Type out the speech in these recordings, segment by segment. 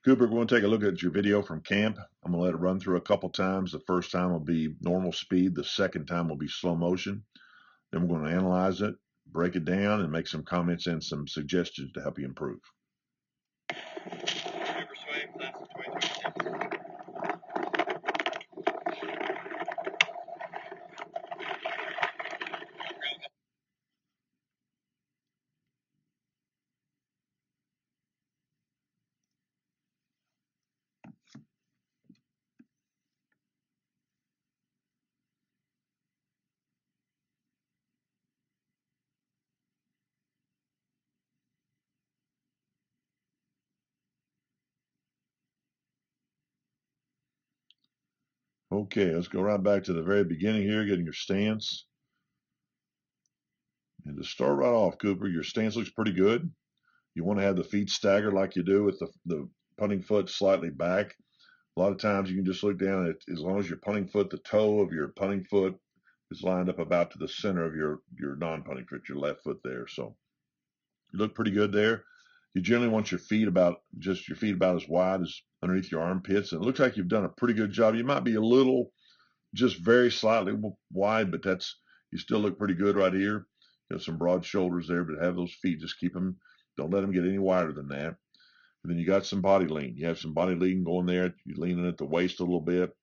Cooper, we're going to take a look at your video from camp. I'm going to let it run through a couple times. The first time will be normal speed. The second time will be slow motion. Then we're going to analyze it, break it down, and make some comments and some suggestions to help you improve. Swaim, class of 2022. Okay, let's go right back to the very beginning here, getting your stance. And to start right off, Cooper, your stance looks pretty good. You want to have the feet staggered like you do with the punting foot slightly back. A lot of times you can just look down at, as long as your punting foot, the toe of your punting foot is lined up about to the center of your non-punting foot, your left foot there. So you look pretty good there. You generally want your feet about as wide as underneath your armpits. And it looks like you've done a pretty good job. You might be a little, just very slightly wide, but you still look pretty good right here. You have some broad shoulders there, but have those feet, just keep them, don't let them get any wider than that. And then you got some body lean. You have some body lean going there. You're leaning at the waist a little bit.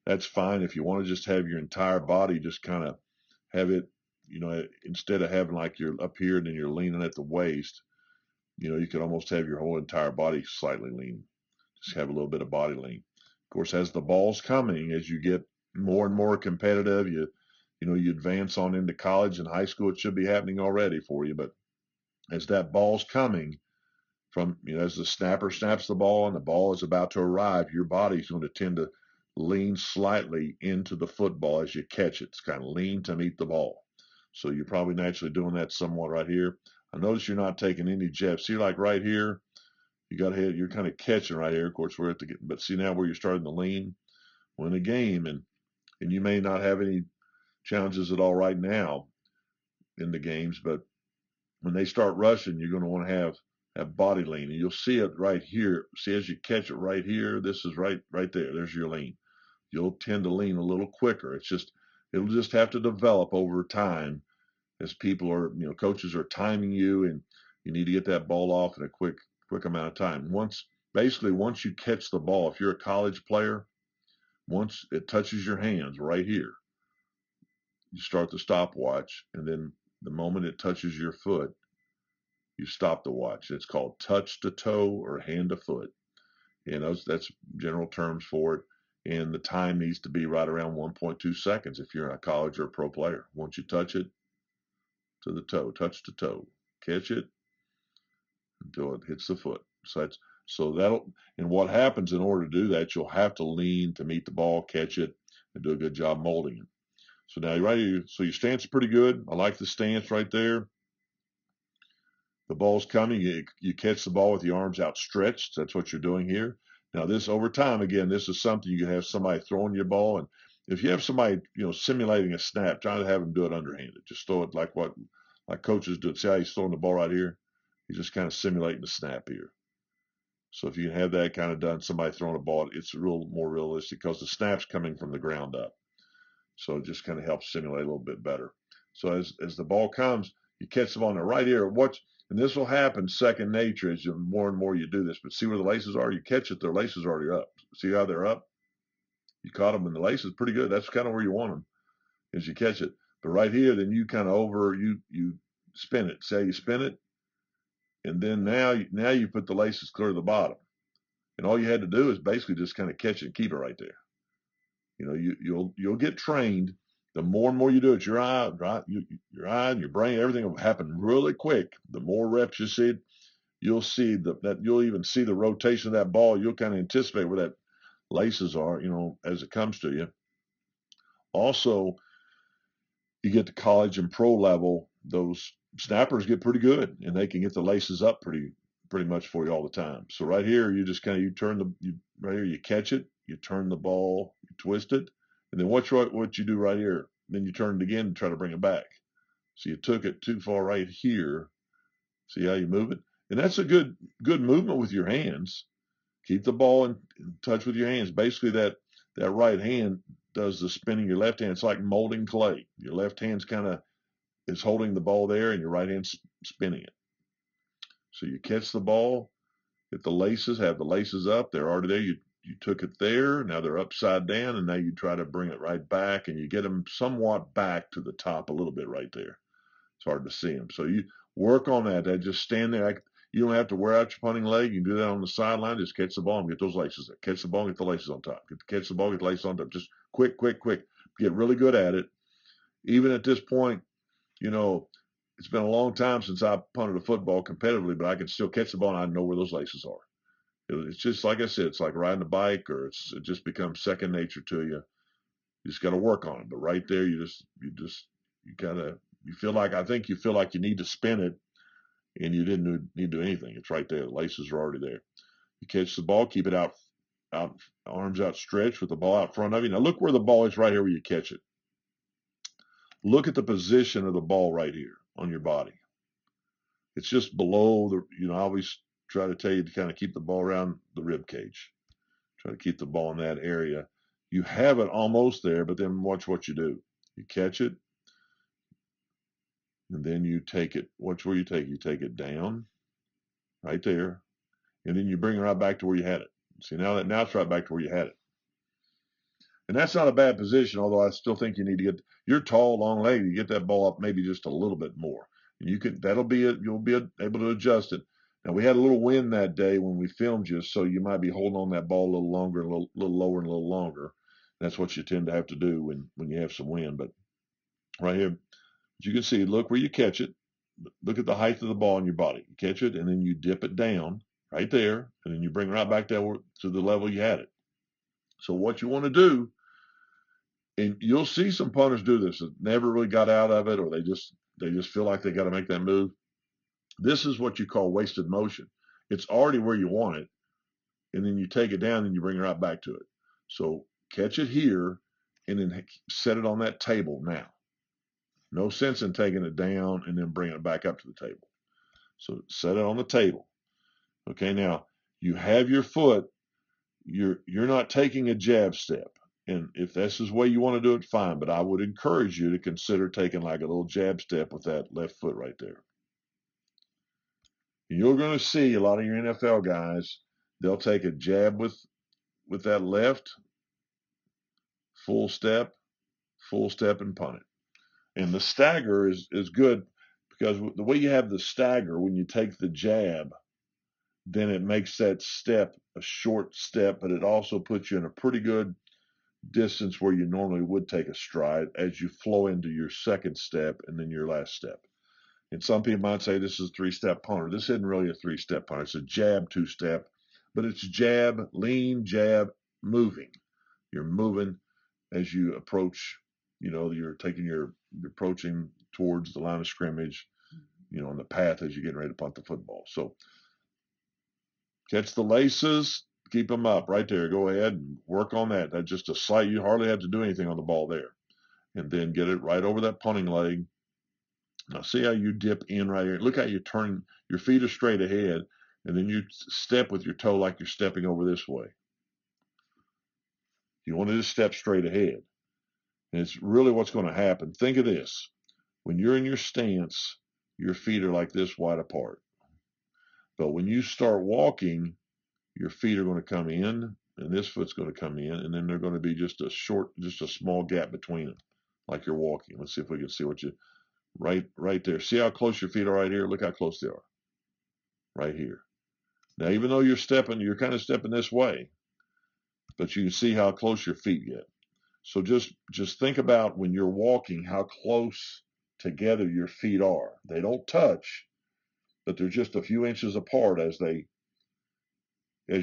That's fine. If you want to just have your entire body, just kind of have it, instead of having like you're up here and then you're leaning at the waist, you could almost have your whole entire body slightly lean. Just have a little bit of body lean. Of course, as the ball's coming, as you get more and more competitive, you advance on into college and high school, it should be happening already for you. But as that ball's coming, as the snapper snaps the ball and the ball is about to arrive, your body's going to tend to lean slightly into the football as you catch it. It's kind of lean to meet the ball. So you're probably naturally doing that somewhat right here. I notice you're not taking any jabs. See, like right here, you're kind of catching right here. Of course, we're at the, but see now where you're starting to lean. We're in a game, and you may not have any challenges at all right now in the games, but when they start rushing, you're going to want to have body lean, and you'll see it right here. See, as you catch it right here, this is right there. There's your lean. You'll tend to lean a little quicker. It'll just have to develop over time as people are, coaches are timing you, and you need to get that ball off in a quick amount of time. Once you catch the ball, if you're a college player, once it touches your hands right here, you start the stopwatch, and then the moment it touches your foot, you stop the watch. It's called touch to toe or hand to foot. And that's general terms for it. And the time needs to be right around 1.2 seconds if you're in a college or a pro player. Once you touch it to the toe, touch to toe, catch it until it hits the foot. And what happens in order to do that, you'll have to lean to meet the ball, catch it, and do a good job molding it. So now you're right here. So your stance is pretty good. I like the stance right there. The ball's coming. You catch the ball with your arms outstretched. That's what you're doing here. Now, this over time, again, this is something you can have somebody throwing your ball. And if you have somebody, simulating a snap, try to have them do it underhanded. Just throw it like coaches do it. See how he's throwing the ball right here? He's just kind of simulating the snap here. So if you can have that kind of done, somebody throwing a ball, it's more realistic because the snap's coming from the ground up. So it just kind of helps simulate a little bit better. So as the ball comes, you catch the ball now right here. And this will happen second nature as more and more you do this. But see where the laces are? You catch it, their laces are already up. See how they're up? You caught them, and the laces pretty good. That's kind of where you want them as you catch it. But right here, then you kind of you spin it. See how you spin it? And then now you put the laces clear to the bottom. And all you had to do is basically just kind of catch it and keep it right there. You'll get trained. The more and more you do it, your eye and your brain, everything will happen really quick. The more reps you see, you'll see that you'll even see the rotation of that ball. You'll kind of anticipate where that laces are, as it comes to you. Also, you get to college and pro level, those snappers get pretty good, and they can get the laces up pretty much for you all the time. So right here, you just kind of right here you catch it, you turn the ball, you twist it, and then what you do right here. Then you turn it again and try to bring it back. So you took it too far right here. See how you move it? And that's a good movement with your hands. Keep the ball in touch with your hands. Basically, that right hand does the spinning. Your left hand, it's like molding clay. Your left hand's kind of is holding the ball there, and your right hand's spinning it. So you catch the ball. If the laces have the laces up, they're already there. You took it there. Now they're upside down, and now you try to bring it right back, and you get them somewhat back to the top a little bit right there. It's hard to see them. So you work on that. Just stand there. You don't have to wear out your punting leg. You can do that on the sideline. Just catch the ball and get those laces there. Catch the ball, get the laces on top. Catch the ball, get the laces on top. Just quick, quick, quick. Get really good at it. Even at this point, you know, it's been a long time since I punted a football competitively, but I can still catch the ball and I know where those laces are. It's just like I said, it's like riding a bike, or it just becomes second nature to you. You just got to work on it. But right there, you gotta, I think you feel like you need to spin it, and you didn't need to do anything. It's right there. The laces are already there. You catch the ball, keep it out, arms outstretched with the ball out front of you. Now look where the ball is right here where you catch it. Look at the position of the ball right here on your body. It's just below I always try to tell you to kind of keep the ball around the rib cage. Try to keep the ball in that area. You have it almost there, but then watch what you do. You catch it, and then you take it. Watch where you take it. You take it down, right there, and then you bring it right back to where you had it. See, now it's right back to where you had it. And that's not a bad position, although I still think you need to you're tall, long legged, you get that ball up maybe just a little bit more. And you'll be able to adjust it. Now, we had a little wind that day when we filmed you, so you might be holding on that ball a little longer, a little lower, and a little longer. That's what you tend to have to do when you have some wind. But right here, as you can see, look where you catch it. Look at the height of the ball in your body. You catch it, and then you dip it down right there, and then you bring it right back down to the level you had it. So what you want to do, and you'll see some punters do this that never really got out of it, or they just feel like they got to make that move. This is what you call wasted motion. It's already where you want it, and then you take it down and you bring it right back to it. So catch it here, and then set it on that table now. No sense in taking it down and then bringing it back up to the table. So set it on the table. Okay, now you have your foot. You're not taking a jab step. And if this is the way you want to do it, fine. But I would encourage you to consider taking like a little jab step with that left foot right there. And you're going to see a lot of your NFL guys, they'll take a jab with that left, full step, and punt it. And the stagger is good because the way you have the stagger, when you take the jab, then it makes that step a short step, but it also puts you in a pretty good distance where you normally would take a stride as you flow into your second step and then your last step. And some people might say this is a three-step punter. This isn't really a three-step punter. It's a jab two-step, but it's jab, lean, jab, moving. You're moving as you approach, you're approaching towards the line of scrimmage, on the path as you're getting ready to punt the football. So catch the laces, keep them up right there. Go ahead and work on that. That's just a slight, you hardly have to do anything on the ball there. And then get it right over that punting leg. Now see how you dip in right here. Look how you turn, your feet are straight ahead, and then you step with your toe like you're stepping over this way. You want to just step straight ahead. And it's really what's going to happen. Think of this. When you're in your stance, your feet are like this wide apart. But when you start walking, your feet are going to come in, and this foot's going to come in, and then they're going to be just a small gap between them, like you're walking. Let's see if we can see what you, right there. See how close your feet are right here? Look how close they are. Right here. Now, even though you're kind of stepping this way, but you can see how close your feet get. So just think about when you're walking, how close together your feet are. They don't touch, but they're just a few inches apart as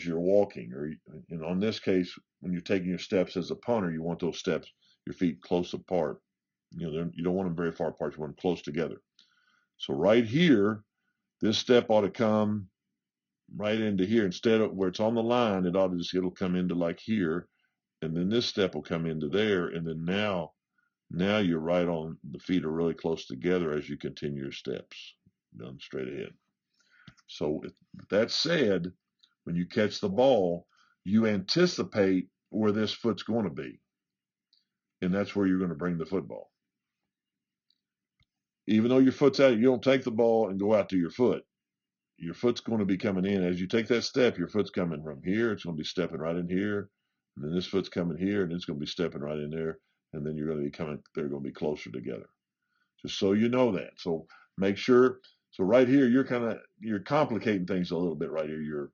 you're walking. Or in this case, when you're taking your steps as a punter, you want those steps, your feet close apart. You don't want them very far apart. You want them close together. So right here, this step ought to come right into here. Instead of where it's on the line, it'll come into like here, and then this step will come into there, and then now you're right on, the feet are really close together as you continue your steps, done straight ahead. So with that said, when you catch the ball, you anticipate where this foot's going to be. And that's where you're going to bring the football. Even though your foot's out, you don't take the ball and go out to your foot. Your foot's going to be coming in. As you take that step, your foot's coming from here. It's going to be stepping right in here. And then this foot's coming here, and it's going to be stepping right in there. And then you're going to be coming, they're going to be closer together. Just so you know that. So make sure. So right here, you're complicating things a little bit right here. You're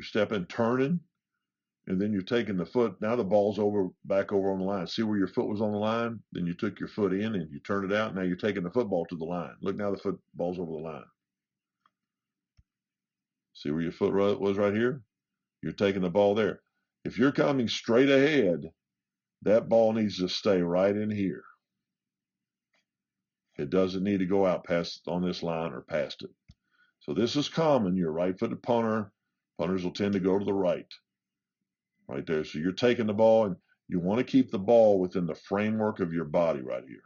stepping, turning, and then you're taking the foot. Now the ball's back over on the line. See where your foot was on the line? Then you took your foot in and you turned it out. Now you're taking the football to the line. Look, now the football's over the line. See where your foot was right here? You're taking the ball there. If you're coming straight ahead, that ball needs to stay right in here. It doesn't need to go out past on this line or past it. So this is common. You're a right-footed punter. Punters will tend to go to the right there. So you're taking the ball, and you want to keep the ball within the framework of your body right here.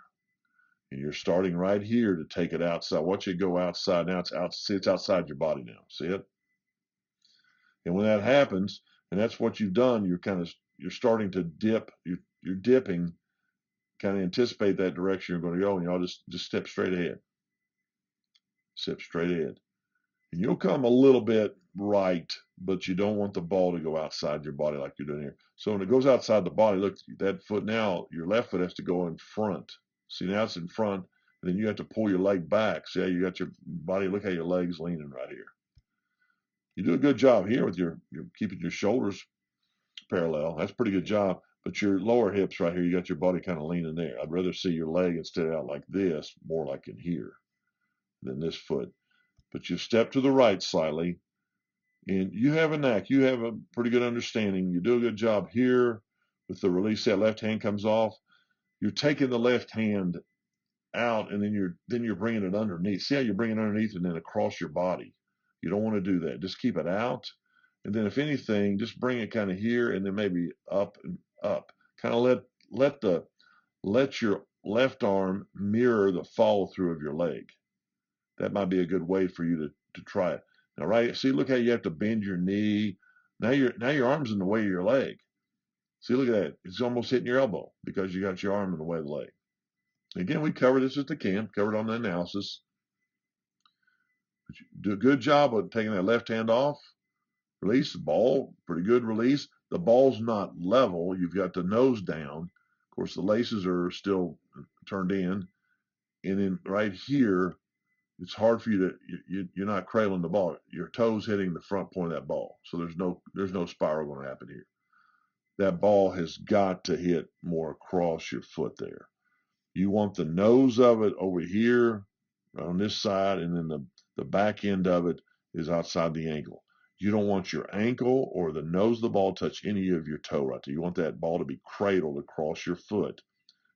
And you're starting right here to take it outside. Watch it go outside. Now it's outside your body now. See it? And when that happens, and that's what you've done, you're starting to dip. You're dipping, kind of anticipate that direction you're going to go, and y'all just step straight ahead. Step straight ahead. And you'll come a little bit right, but you don't want the ball to go outside your body like you're doing here. So when it goes outside the body, look, that foot now, your left foot has to go in front. See, now it's in front, and then you have to pull your leg back. See how you got your body, look how your leg's leaning right here. You do a good job here with you're keeping your shoulders parallel. That's a pretty good job. But your lower hips right here, you got your body kind of leaning there. I'd rather see your leg instead out like this, more like in here, than this foot. But you step to the right slightly, and you have a knack. You have a pretty good understanding. You do a good job here with the release. That left hand comes off. You're taking the left hand out, and then you're bringing it underneath. See how you're bringing it underneath and then across your body. You don't want to do that. Just keep it out. And then if anything, just bring it kind of here and then maybe up and up. Kind of let your left arm mirror the follow through of your leg. That might be a good way for you to try it. Now, right, see, look how you have to bend your knee. Now your arm's in the way of your leg. See, look at that. It's almost hitting your elbow because you got your arm in the way of the leg. Again, we covered this at the camp, covered on the analysis. But you do a good job of taking that left hand off. Release the ball, pretty good release. The ball's not level. You've got the nose down. Of course, the laces are still turned in. And then right here, it's hard for you to, you're not cradling the ball. Your toes hitting the front point of that ball. So there's no spiral going to happen here. That ball has got to hit more across your foot there. You want the nose of it over here on this side, and then the back end of it is outside the ankle. You don't want your ankle or the nose of the ball touch any of your toe right there. You want that ball to be cradled across your foot,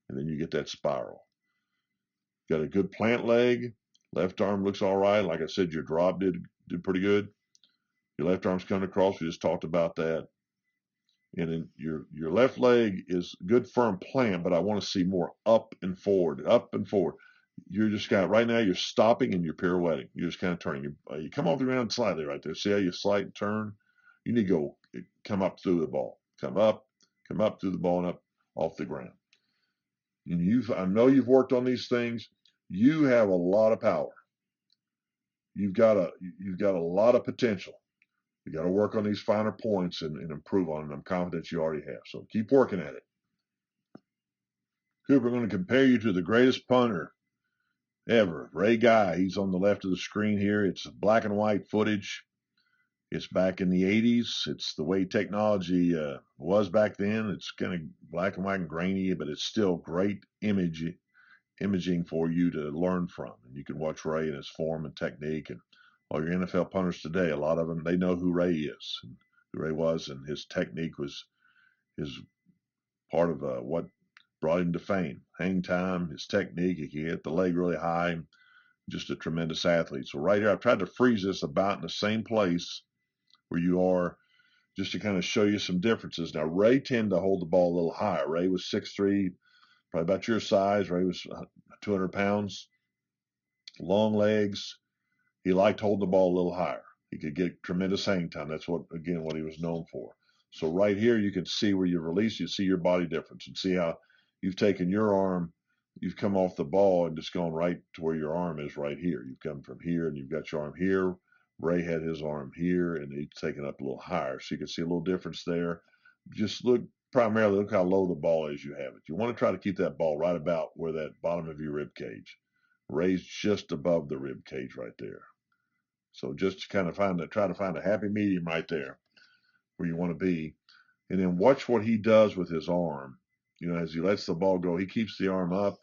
and then you get that spiral. Got a good plant leg. Left arm looks all right. Like I said, your drop did pretty good. Your left arm's coming across. We just talked about that. And then your left leg is good firm plant, but I want to see more up and forward, up and forward. You're just kind of, right now you're stopping and you're pirouetting. You're just kind of turning. You come off the ground slightly right there. See how you slight turn? You need to go come up through the ball. Come up through the ball and up off the ground. And I know you've worked on these things. You have a lot of power. You've got a lot of potential. You got to work on these finer points and improve on them. I'm confident you already have. So keep working at it. Cooper, I'm going to compare you to the greatest punter ever, Ray Guy. He's on the left of the screen here. It's black and white footage. It's back in the 80s. It's the way technology was back then. It's kind of black and white and grainy, but it's still great imaging for you to learn from. And you can watch Ray and his form and technique. And all your NFL punters today, a lot of them, they know who Ray is, and who Ray was, and his technique was his part of what brought him to fame. Hang time, his technique, he could hit the leg really high, just a tremendous athlete. So right here, I've tried to freeze this about in the same place where you are, just to kind of show you some differences. Now, Ray tended to hold the ball a little higher. Ray was 6'3", probably about your size. Ray was 200 pounds, long legs. He liked holding the ball a little higher. He could get tremendous hang time. That's what he was known for. So right here, you can see where you release. You see your body difference and see how you've taken your arm, you've come off the ball and just gone right to where your arm is right here. You've come from here and you've got your arm here. Ray had his arm here and he's taken up a little higher. So you can see a little difference there. Just look how low the ball is you have it. You want to try to keep that ball right about where that bottom of your rib cage. Raised just above the rib cage right there. So just to kind of try to find a happy medium right there where you want to be. And then watch what he does with his arm. As he lets the ball go, he keeps the arm up.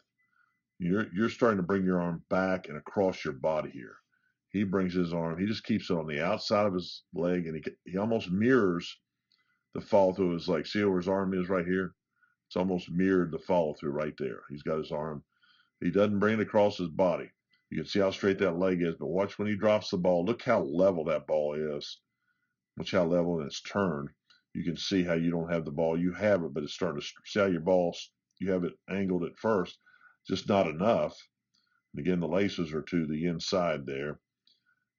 You're starting to bring your arm back and across your body here. He brings his arm, he just keeps it on the outside of his leg, and he almost mirrors the follow through of his leg. See where his arm is right here? It's almost mirrored the follow through right there. He's got his arm. He doesn't bring it across his body. You can see how straight that leg is, but watch when he drops the ball. Look how level that ball is. Watch how level and it's turned. You can see how you don't have the ball. You have it, but it's starting to see how your ball, you have it angled at first, just not enough. And again, the laces are to the inside there.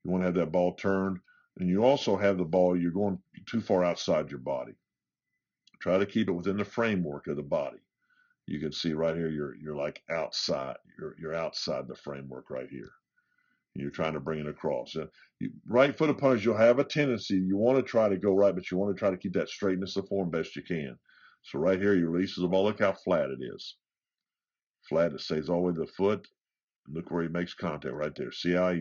You want to have that ball turned. And you also have the ball, you're going too far outside your body. Try to keep it within the framework of the body. You can see right here, you're like outside. You're outside the framework right here. You're trying to bring it across. Right-footed punters, you'll have a tendency. You want to try to go right, but you want to try to keep that straightness of form best you can. So right here, he releases the ball. Look how flat it is. Flat, it stays all the way to the foot. Look where he makes contact right there. See how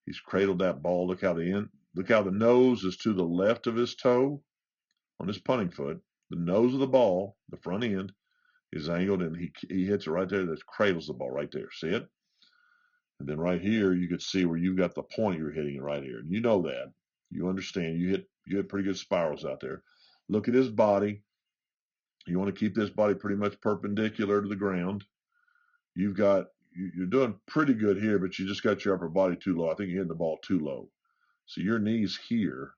he's cradled that ball. Look how the nose is to the left of his toe on his punting foot. The nose of the ball, the front end, is angled, and he hits it right there. That cradles the ball right there. See it? And then right here, you could see where you got the point you're hitting it right here. And you know that. You understand. You hit pretty good spirals out there. Look at his body. You want to keep this body pretty much perpendicular to the ground. You're doing pretty good here, but you just got your upper body too low. I think you're hitting the ball too low. So your knee's here,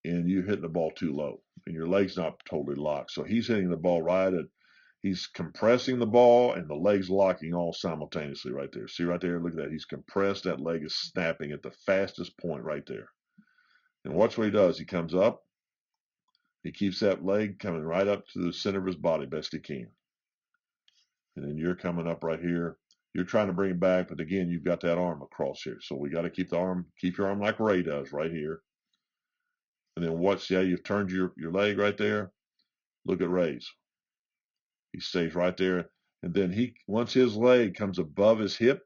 and you're hitting the ball too low, and your leg's not totally locked. So he's hitting the ball right at, he's compressing the ball, and the leg's locking all simultaneously right there. See right there? Look at that. He's compressed. That leg is snapping at the fastest point right there. And watch what he does. He comes up. He keeps that leg coming right up to the center of his body best he can. And then you're coming up right here. You're trying to bring it back, but again, you've got that arm across here. So we got to keep your arm like Ray does right here. And then watch, see how you've turned your leg right there? Look at Ray's. He stays right there. And then once his leg comes above his hip,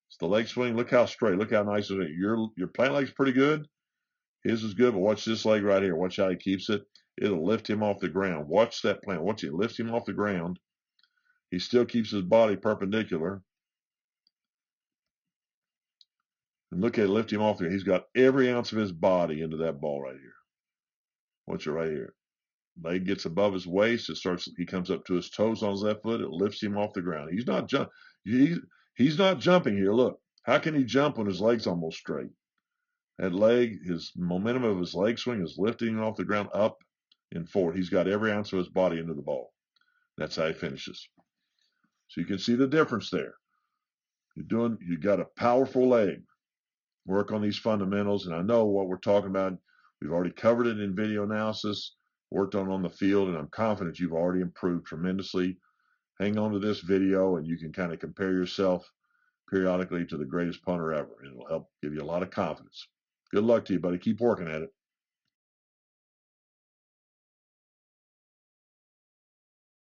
it's the leg swing. Look how straight. Look how nice it is. Your plant leg's pretty good. His is good, but watch this leg right here. Watch how he keeps it. It'll lift him off the ground. Watch that plant. Watch it lift him off the ground. He still keeps his body perpendicular. And look at it, lift him off there. He's got every ounce of his body into that ball right here. Watch it right here. Leg gets above his waist. He comes up to his toes on his left foot. It lifts him off the ground. He's not jumping here. Look, how can he jump when his leg's almost straight? That leg, his momentum of his leg swing is lifting him off the ground up and forward. He's got every ounce of his body into the ball. That's how he finishes. So you can see the difference there. You got a powerful leg. Work on these fundamentals, and I know what we're talking about. We've already covered it in video analysis, worked on the field, and I'm confident you've already improved tremendously. Hang on to this video, and you can kind of compare yourself periodically to the greatest punter ever, and it'll help give you a lot of confidence. Good luck to you, buddy. Keep working at it.